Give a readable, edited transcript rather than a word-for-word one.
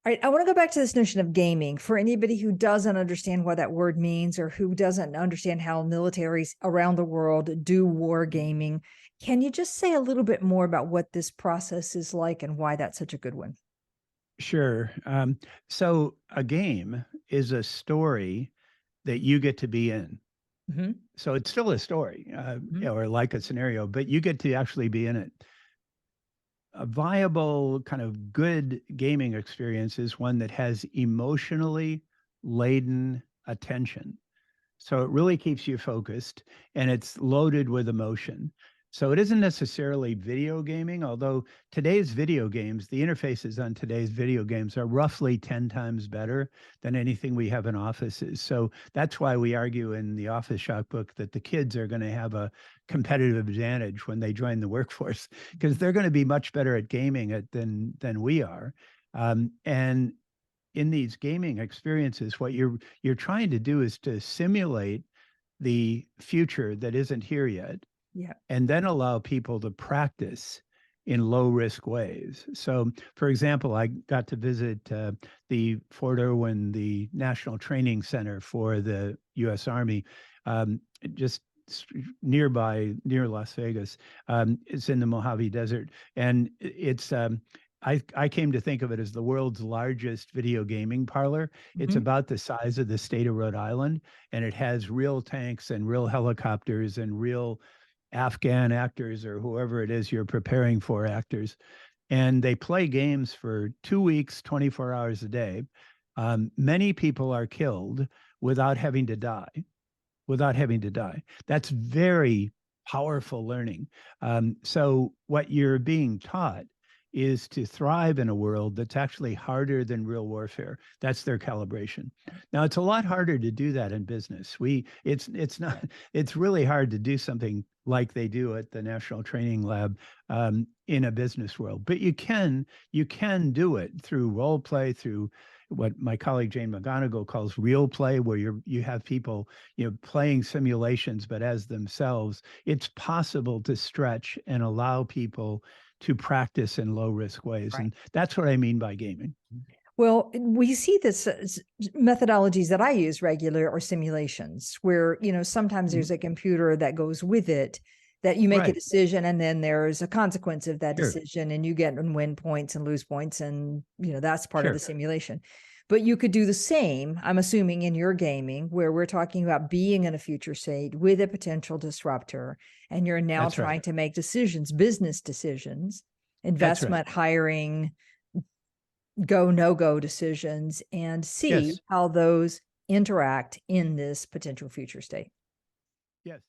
All right, I want to go back to this notion of gaming for anybody who doesn't understand what that word means or who doesn't understand how militaries around the world do war gaming. Can you just say a little bit more about what this process is like and why that's such a good one? Sure. So a game is a story that you get to be in. Hmm. So it's still a story, Hmm. or like a scenario, but you get to actually be in it. A viable, kind of good gaming experience is one that has emotionally laden attention. So it really keeps you focused and it's loaded with emotion. So it isn't necessarily video gaming, although today's video games, the interfaces on today's video games are roughly 10 times better than anything we have in offices. So that's why we argue in the Office Shop book that the kids are going to have a competitive advantage when they join the workforce because they're going to be much better at gaming it than we are. And in these gaming experiences, what you're trying to do is to simulate the future that isn't here yet, Yeah. and then allow people to practice in low risk ways. So, for example, I got to visit the Fort Irwin, the National Training Center for the U.S. Army, just nearby, near Las Vegas. It's in the Mojave Desert, and it's I came to think of it as the world's largest video gaming parlor. It's Hmm. about the size of the state of Rhode Island, and it has real tanks and real helicopters and real Afghan actors or whoever it is you're preparing for actors. And they play games for 2 weeks, 24 hours a day. Many people are killed without having to die, without having to die. That's very powerful learning. So, what you're being taught is to thrive in a world that's actually harder than real warfare. That's their calibration. Now, it's a lot harder to do that in business. It's not, it's really hard to do something like they do at the National Training Lab in a business world, but you can do it through role play, through what my colleague Jane McGonigal calls real play, where you have people playing simulations, but as themselves. It's possible to stretch and allow people to practice in low risk ways, Right. and that's what I mean by gaming. Well, we see this methodologies that I use regular are simulations where, sometimes Mhm. there's a computer that goes with it that you make a Right. decision and then there's a consequence of that Sure. decision and you get and win points and lose points and, that's part of the Sure. simulation. But you could do the same, I'm assuming, in your gaming where we're talking about being in a future state with a potential disruptor and you're now That's right. trying to make decisions, business decisions, That's right. investment, hiring, go no go decisions and see Yes. how those interact in this potential future state. Yes.